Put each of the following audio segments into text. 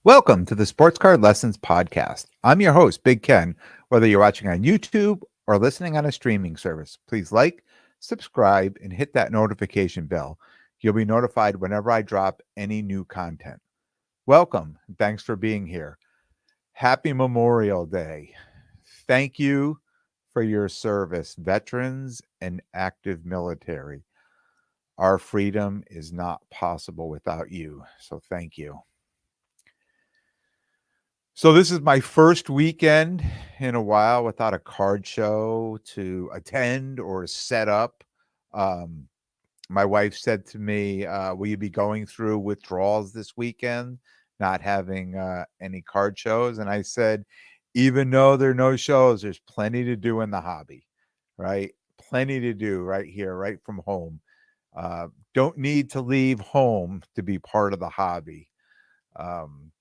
Welcome to the Sports Card Lessons Podcast. I'm your host, Big Ken. Whether you're watching on YouTube or listening on a streaming service, please like, subscribe, and hit that notification bell. You'll be notified whenever I drop any new content. Welcome. Thanks for being here. Happy Memorial Day. Thank you for your service, veterans and active military. Our freedom is not possible without you. So thank you. So this is my first weekend in a while without a card show to attend or set up. Um, my wife said to me, "Will you be going through withdrawals this weekend, not having any card shows?" And I said, "Even though there are no shows, there's plenty to do in the hobby, right? Plenty to do right here, right from home. Don't need to leave home to be part of the hobby." Um,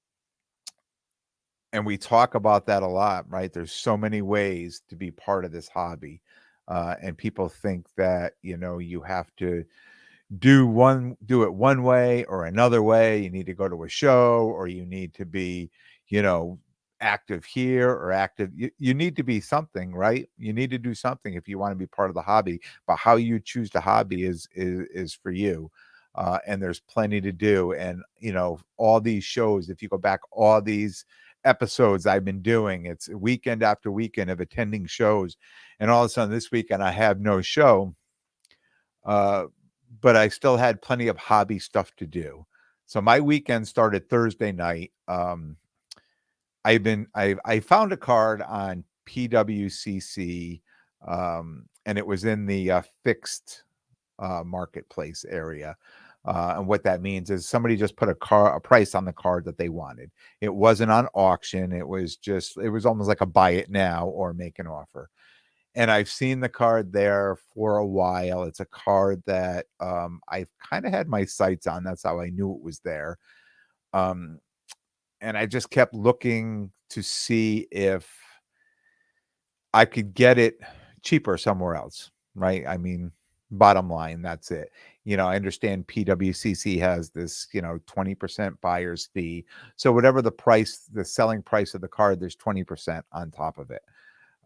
and we talk about that a lot, right? There's so many ways to be part of this hobby. And people think that, you have to do it one way or another way. You need to go to a show, or you need to be, you know, active here or active. You need to be something, right? You need to do something if you want to be part of the hobby. But how you choose the hobby is for you. And there's plenty to do. And all these shows, if you go back, all these episodes I've been doing, it's weekend after weekend of attending shows. And all of a sudden this weekend I have no show. Uh, but I still had plenty of hobby stuff to do. So my weekend started Thursday night. I found a card on PWCC, and it was in the fixed marketplace area. And what that means is somebody just put a price on the card that they wanted. It wasn't on auction. It was almost like a buy it now or make an offer. And I've seen the card there for a while. It's a card that I've kind of had my sights on. That's how I knew it was there. Um, and I just kept looking to see if I could get it cheaper somewhere else, right? I mean, bottom line, that's it. I understand PWCC has this, 20% buyer's fee. So whatever the selling price of the card, there's 20% on top of it.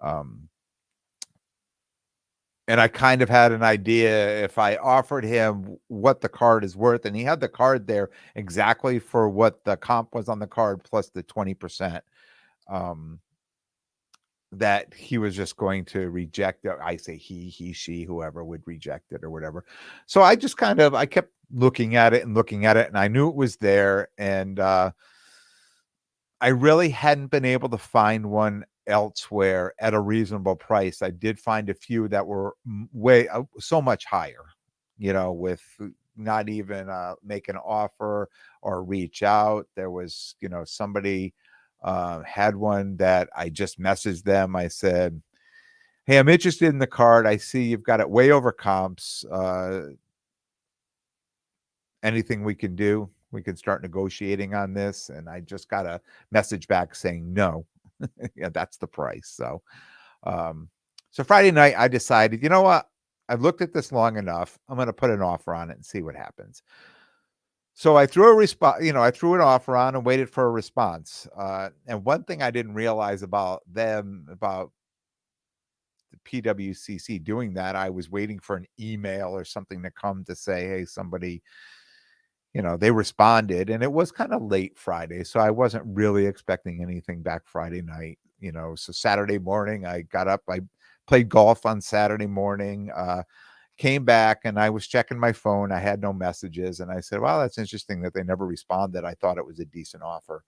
Um, And I kind of had an idea if I offered him what the card is worth, and he had the card there exactly for what the comp was on the card plus the 20%, um, that he was just going to reject it. I say he, she, whoever would reject it or whatever. So I kept looking at it and looking at it, and I knew it was there. And I really hadn't been able to find one elsewhere at a reasonable price. I did find a few that were way so much higher, with not even make an offer or reach out. There was, somebody had one that I just messaged them. I said, "Hey, I'm interested in the card. I see you've got it way over comps. Anything we can do? We can start negotiating on this." And I just got a message back saying no. Yeah, that's the price. Um, so Friday night, I decided, you know what? I've looked at this long enough. I'm going to put an offer on it and see what happens. So I threw a response, I threw an offer on and waited for a response. And one thing I didn't realize about the PWCC doing that, I was waiting for an email or something to come to say, hey, somebody, they responded, and it was kind of late Friday. So I wasn't really expecting anything back Friday night, so Saturday morning, I got up, I played golf on Saturday morning, came back, and I was checking my phone. I had no messages, and I said, "Wow, that's interesting that they never responded. I thought it was a decent offer."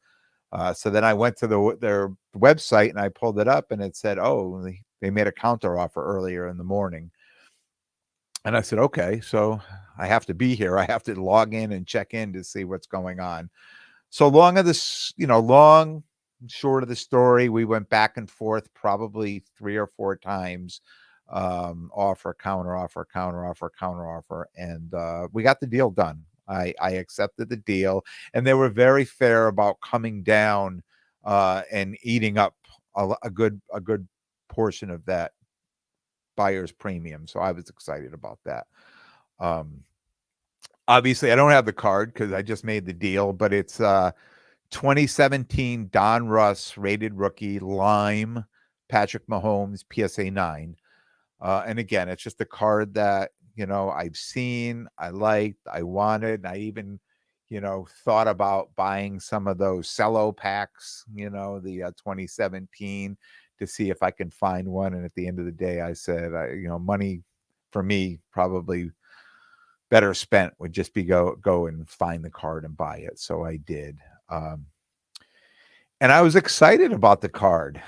So then I went to their website and I pulled it up, and it said, "Oh, they made a counter offer earlier in the morning." And I said, "Okay, so I have to be here. I have to log in and check in to see what's going on." So long short of the story, we went back and forth probably 3 or 4 times. Offer, counter offer, counter offer, counter offer, and we got the deal done. I accepted the deal, and they were very fair about coming down and eating up a good portion of that buyer's premium. So I was excited about that. Um, Obviously, I don't have the card because I just made the deal, but it's 2017 Don Russ rated rookie lime Patrick Mahomes PSA 9. And again, it's just a card that, I've seen, I liked, I wanted, and I even, thought about buying some of those cello packs, the 2017 to see if I can find one. And at the end of the day, I said, money for me probably better spent would just be go and find the card and buy it. So I did. Um, and I was excited about the card.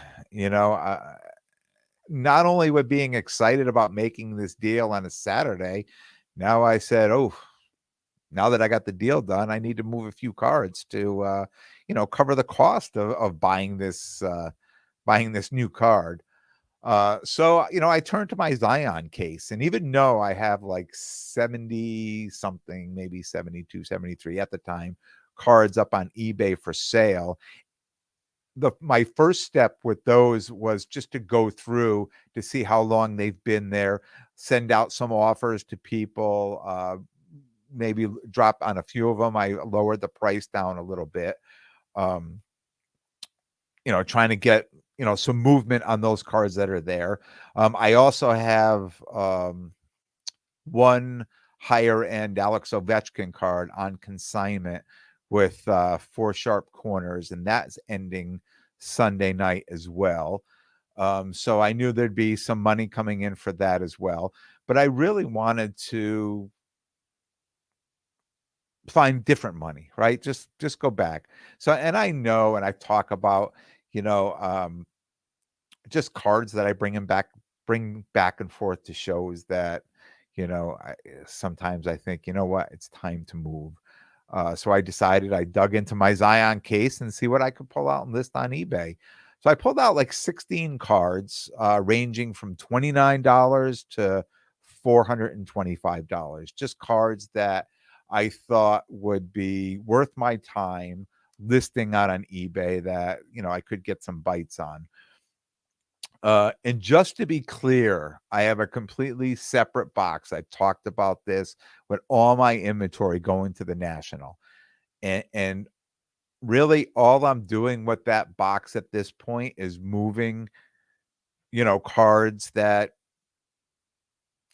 Not only with being excited about making this deal on a Saturday, now I said, "Oh, now that I got the deal done, I need to move a few cards to, cover the cost of buying this new card." So, I turned to my Zion case, and even though I have like 70 something, maybe 72, 73 at the time, cards up on eBay for sale, my first step with those was just to go through to see how long they've been there, send out some offers to people, maybe drop on a few of them. I lowered the price down a little bit, um, trying to get, some movement on those cards that are there. I also have one higher end Alex Ovechkin card on consignment with 4 sharp corners, and that's ending Sunday night as well. So I knew there'd be some money coming in for that as well. But I really wanted to find different money, right? Just go back. So, and I know, and I talk about, you know, um, just cards that I bring back and forth to shows that, sometimes I think, you know what, it's time to move. So I decided I dug into my Zion case and see what I could pull out and list on eBay. So I pulled out like 16 cards, ranging from $29 to $425. Just cards that I thought would be worth my time listing out on eBay that, I could get some bites on. And just to be clear, I have a completely separate box. I've talked about this with all my inventory going to the National. And really all I'm doing with that box at this point is moving, cards that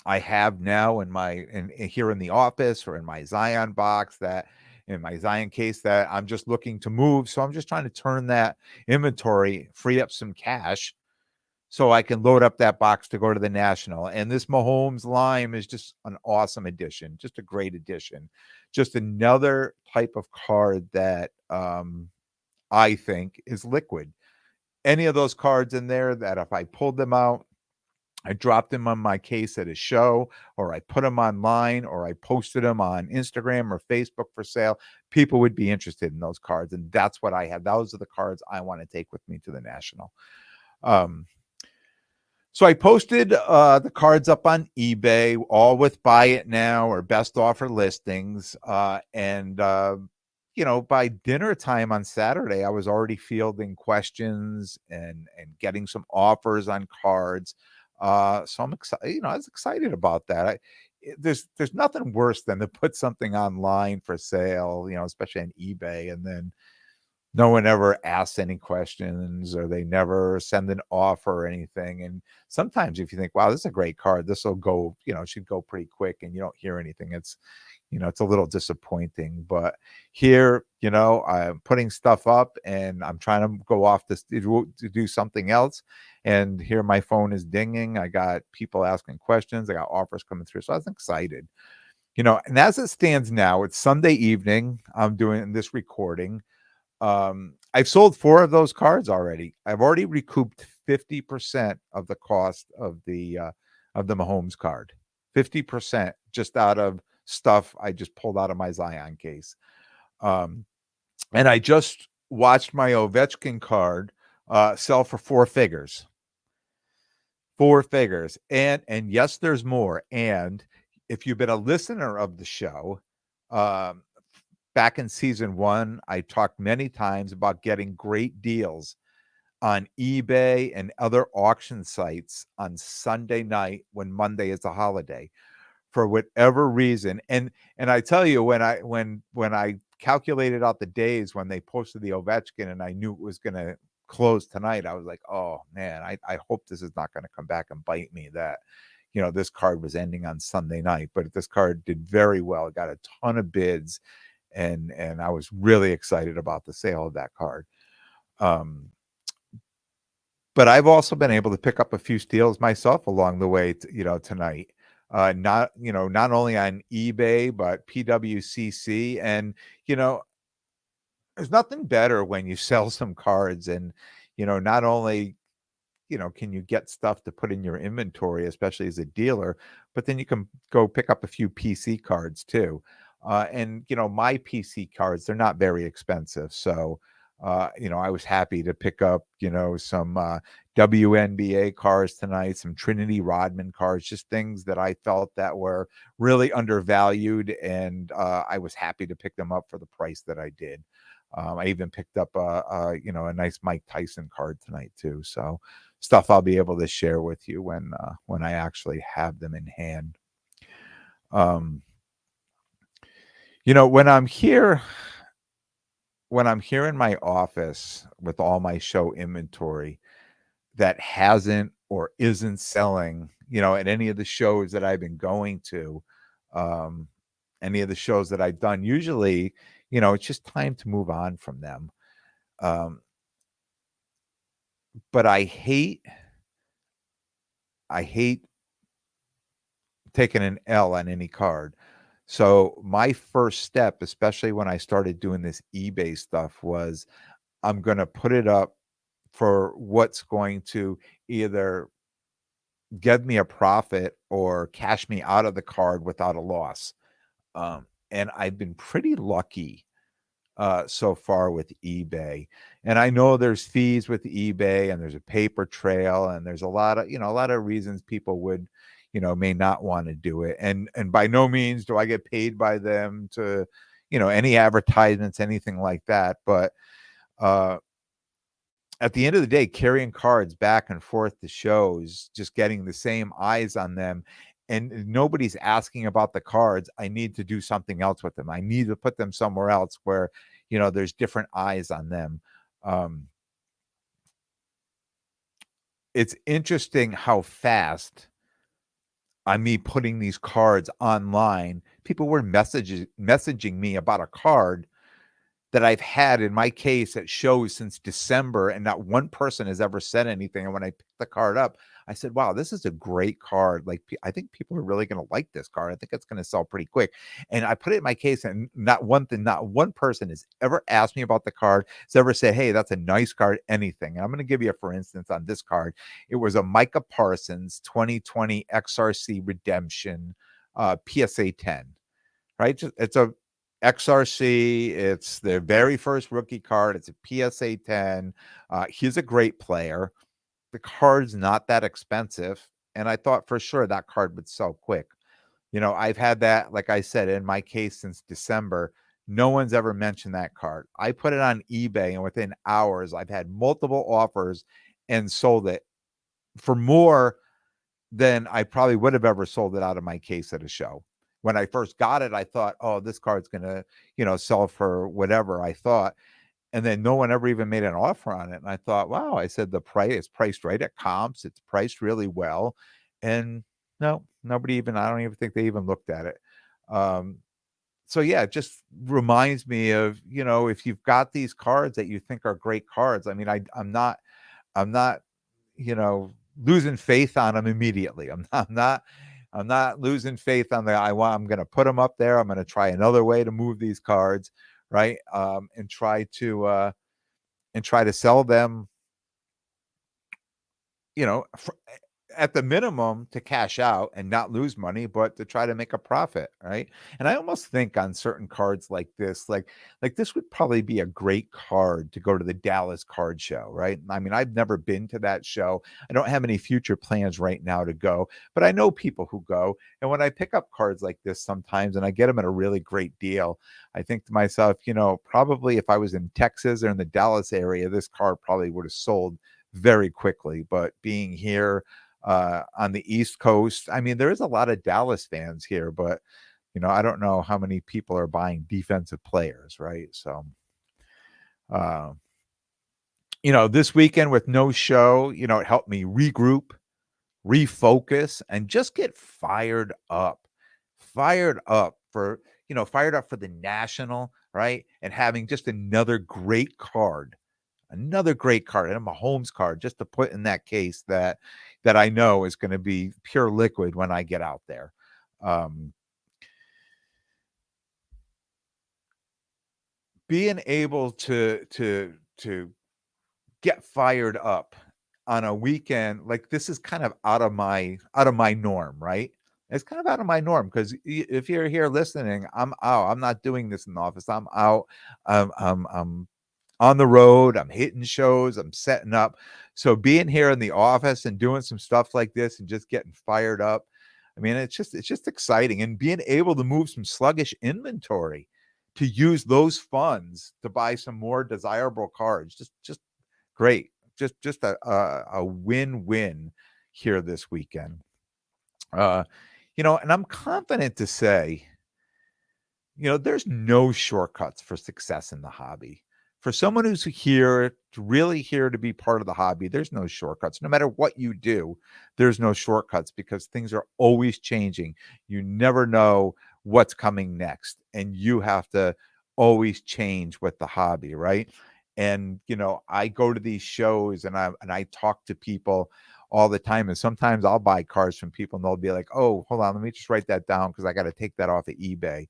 I have now in here in the office or in my Zion box that in my Zion case that I'm just looking to move. So I'm just trying to turn that inventory, free up some cash so I can load up that box to go to the National. And this Mahomes Lime is just an awesome addition, just a great addition. Just another type of card that I think is liquid. Any of those cards in there that if I pulled them out, I dropped them on my case at a show, or I put them online, or I posted them on Instagram or Facebook for sale, people would be interested in those cards. And that's what I have. Those are the cards I want to take with me to the National. Um, So I posted the cards up on eBay, all with buy it now or best offer listings. By dinner time on Saturday, I was already fielding questions and getting some offers on cards. So I'm excited. I was excited about that. There's nothing worse than to put something online for sale, especially on eBay, and then no one ever asks any questions or they never send an offer or anything. And sometimes if you think, wow, this is a great card, this will go, it should go pretty quick and you don't hear anything. It's a little disappointing. But here, I'm putting stuff up and I'm trying to go off this to do something else. And here my phone is dinging. I got people asking questions. I got offers coming through. So I was excited. And as it stands now, it's Sunday evening. I'm doing this recording. I've sold 4 of those cards already. I've already recouped 50% of the cost of the Mahomes card. 50% just out of stuff I just pulled out of my Zion case. Um, and I just watched my Ovechkin card sell for 4 figures. 4 figures. And yes, there's more. And if you've been a listener of the show, um, back in season 1, I talked many times about getting great deals on eBay and other auction sites on Sunday night when Monday is a holiday for whatever reason. And I tell you, when I calculated out the days when they posted the Ovechkin and I knew it was gonna close tonight. I was like, "Oh, man, I hope this is not gonna come back and bite me that, this card was ending on Sunday night." But this card did very well. It got a ton of bids, and I was really excited about the sale of that card. Um, but I've also been able to pick up a few steals myself along the way, tonight. Not only on eBay, but PWCC. And, you know, there's nothing better when you sell some cards and, not only can you get stuff to put in your inventory, especially as a dealer, but then you can go pick up a few PC cards too. And my PC cards, they're not very expensive. So, I was happy to pick up, some WNBA cards tonight, some Trinity Rodman cards, just things that I felt that were really undervalued. And I was happy to pick them up for the price that I did. I even picked up a nice Mike Tyson card tonight too. So stuff I'll be able to share with you when I actually have them in hand. Um, when I'm here in my office with all my show inventory that hasn't or isn't selling, at any of the shows that I've been going to, um, any of the shows that I've done, usually, it's just time to move on from them. Um, but I hate taking an L on any card. So my first step, especially when I started doing this eBay stuff, was I'm going to put it up for what's going to either give me a profit or cash me out of the card without a loss. And I've been pretty lucky so far with eBay. And I know there's fees with eBay and there's a paper trail and there's a lot of reasons people would, may not want to do it. And by no means do I get paid by them to, any advertisements, anything like that. But uh at the end of the day, carrying cards back and forth to shows, just getting the same eyes on them, and nobody's asking about the cards. I need to do something else with them. I need to put them somewhere else where, there's different eyes on them. Um, it's interesting how fast on me putting these cards online, people were messaging me about a card that I've had in my case at shows since December, and not one person has ever said anything. And when I picked the card up, I said, "Wow, this is a great card. Like, I think people are really going to like this card. I think it's going to sell pretty quick." And I put it in my case, and not one person has ever asked me about the card. Has ever said, "Hey, that's a nice card." Anything. And I'm going to give you a for instance on this card. It was a Micah Parsons 2020 XRC Redemption, PSA 10. Right? It's a XRC. It's their very first rookie card. It's a PSA 10. He's a great player. The card's not that expensive, and I thought for sure that card would sell quick. I've had that, like I said, in my case since December. No one's ever mentioned that card. I put it on eBay, and within hours, I've had multiple offers and sold it for more than I probably would have ever sold it out of my case at a show. When I first got it, I thought, "Oh, this card's gonna, sell for whatever," I thought, and then no one ever even made an offer on it, and I thought, "Wow," I said, "The price is priced right at comps, it's priced really well," and no, nobody even I don't even think they even looked at it. Um, so yeah, it just reminds me of, if you've got these cards that you think are great cards. I mean, I'm not, you know, losing faith on them immediately. I'm not losing faith on the I'm going to put them up there. I'm going to try another way to move these cards, right? And try to sell them, you know, at the minimum to cash out and not lose money, but to try to make a profit, right? And I almost think on certain cards like this would probably be a great card to go to the Dallas card show, right? I mean, I've never been to that show. I don't have any future plans right now to go, but I know people who go. And when I pick up cards like this sometimes and I get them at a really great deal, I think to myself, probably if I was in Texas or in the Dallas area, this card probably would have sold very quickly. But being here on the East Coast, I mean, there is a lot of Dallas fans here, but I don't know how many people are buying defensive players, right? So, uh, this weekend with no show, it helped me regroup, refocus, and just get fired up. Fired up for the national, right? And having just another great card, and a Mahomes card, just to put in that case that I know is going to be pure liquid when I get out there. Um, Being able to get fired up on a weekend like this is kind of out of my norm, right? It's kind of out of my norm because if you're here listening, I'm out. I'm not doing this in the office. I'm out. I'm on the road. I'm hitting shows. I'm setting up. So being here in the office and doing some stuff like this and just getting fired up, I mean, it's just exciting and being able to move some sluggish inventory to use those funds to buy some more desirable cards. Just great. Just a win-win here this weekend. Uh, and I'm confident to say, there's no shortcuts for success in the hobby. For someone who's really here to be part of the hobby, there's no shortcuts. No matter what you do, there's no shortcuts because things are always changing. You never know what's coming next, and you have to always change with the hobby, right? And I go to these shows and I talk to people all the time, and sometimes I'll buy cars from people, and they'll be like, "Oh, hold on, let me just write that down because I got to take that off of eBay."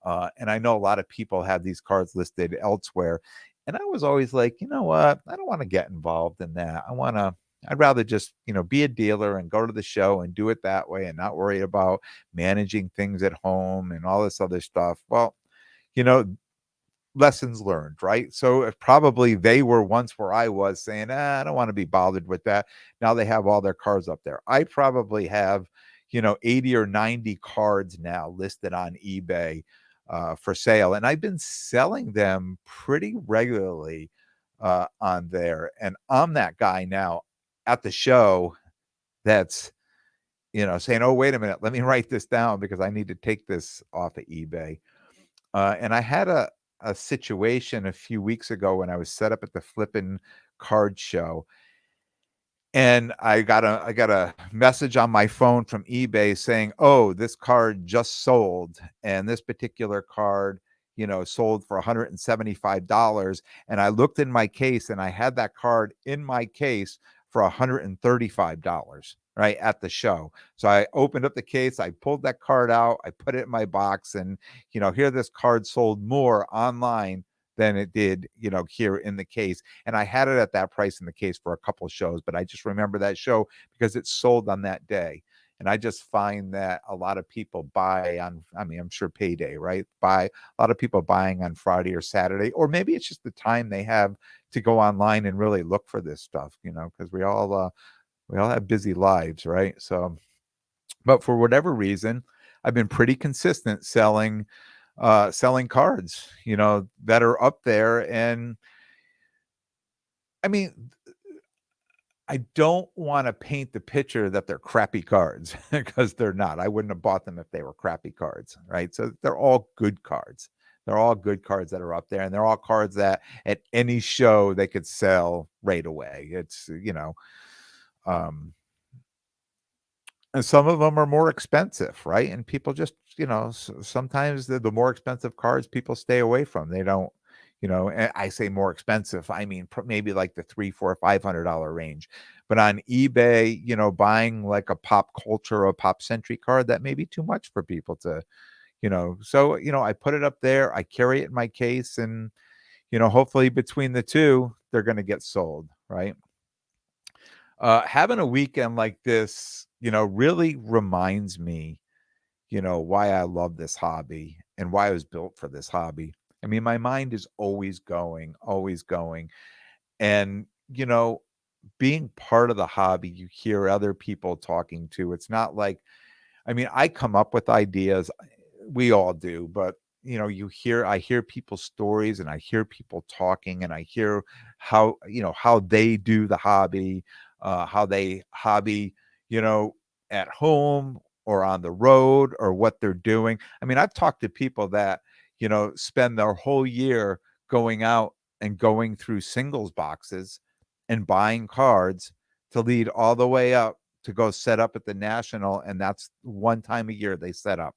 And I know a lot of people have these cards listed elsewhere. And I was always like, you know what? I don't want to get involved in that. I'd rather just, be a dealer and go to the show and do it that way and not worry about managing things at home and all this other stuff. Well, you know, lessons learned, right? So probably they were once where I was saying, I don't want to be bothered with that. Now they have all their cards up there. I probably have, 80 or 90 cards now listed on eBay for sale. And I've been selling them pretty regularly on there. And I'm that guy now at the show that's, saying, oh, wait a minute, let me write this down because I need to take this off of eBay. And I had a situation a few weeks ago when I was set up at the flippin' card show, and I got a message on my phone from eBay saying, "Oh, this card just sold, and this particular card, sold for $175." And I looked in my case, and I had that card in my case for $135, right, at the show. So I opened up the case, I pulled that card out, I put it in my box, and, here this card sold more online than it did, here in the case. And I had it at that price in the case for a couple of shows, but I just remember that show because it sold on that day. And I just find that a lot of people buy on, I mean, I'm sure payday, right? Buy a lot of people buying on Friday or Saturday, or maybe it's just the time they have to go online and really look for this stuff, because we all have busy lives, right? So, but for whatever reason, I've been pretty consistent selling cards, that are up there. And I mean, I don't want to paint the picture that they're crappy cards because they're not. I wouldn't have bought them if they were crappy cards, right? So they're all good cards. They're all good cards that are up there, and they're all cards that at any show they could sell right away. Um, and some of them are more expensive, right? And people just, sometimes the more expensive cards people stay away from. They don't, and I say more expensive. I mean, maybe like the three, four, $500 range. But on eBay, buying like a pop culture or pop century card, that may be too much for people to, So, I put it up there. I carry it in my case, and hopefully between the two, they're going to get sold, right? Having a weekend like this, really reminds me, why I love this hobby and why I was built for this hobby. I mean, my mind is always going, always going. And, being part of the hobby, you hear other people talking to. It's not like, I mean, I come up with ideas. We all do, but I hear people's stories and I hear people talking and I hear how they do the hobby, how they hobby, you know, at home. or on the road or what they're doing. I mean, I've talked to people that, spend their whole year going out and going through singles boxes and buying cards to lead all the way up to go set up at the National, and that's one time a year they set up.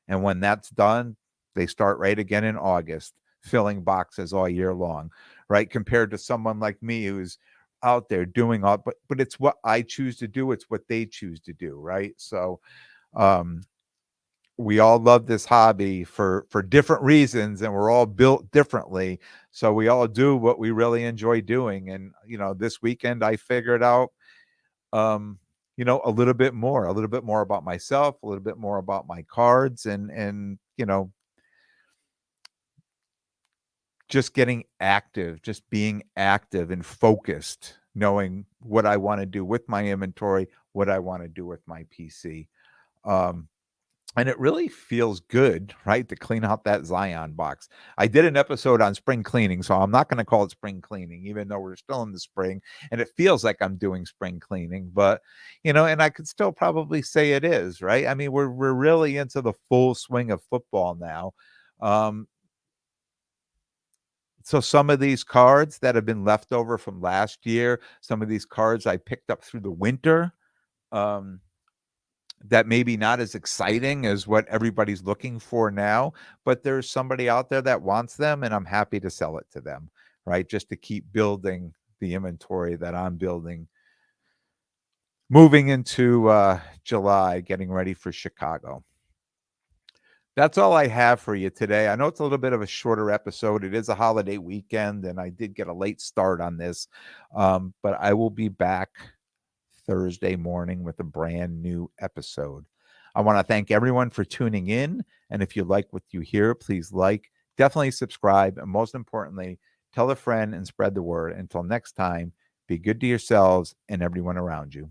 And when that's done, they start right again in August, filling boxes all year long, right? Compared to someone like me who's out there doing all, but it's what I choose to do, it's what they choose to do, right? So um we all love this hobby for different reasons, and we're all built differently. So we all do what we really enjoy doing. And this weekend I figured out um a little bit more about myself, a little bit more about my cards, and just getting active, just being active and focused, knowing what I want to do with my inventory, what I want to do with my PC. Um, and it really feels good, right, to clean out that Zion box. I did an episode on spring cleaning, so I'm not going to call it spring cleaning, even though we're still in the spring and it feels like I'm doing spring cleaning. But and I could still probably say it is, right? I mean, we're really into the full swing of football now. Um, so some of these cards that have been left over from last year, some of these cards I picked up through the winter, um, that maybe not as exciting as what everybody's looking for now, but there's somebody out there that wants them, and I'm happy to sell it to them, right? Just to keep building the inventory that I'm building, moving into July, getting ready for Chicago. That's all I have for you today. I know it's a little bit of a shorter episode. It is a holiday weekend, and I did get a late start on this, but I will be back Thursday morning with a brand new episode. I want to thank everyone for tuning in. And if you like what you hear, please definitely subscribe, and most importantly, tell a friend and spread the word. Until next time, be good to yourselves and everyone around you.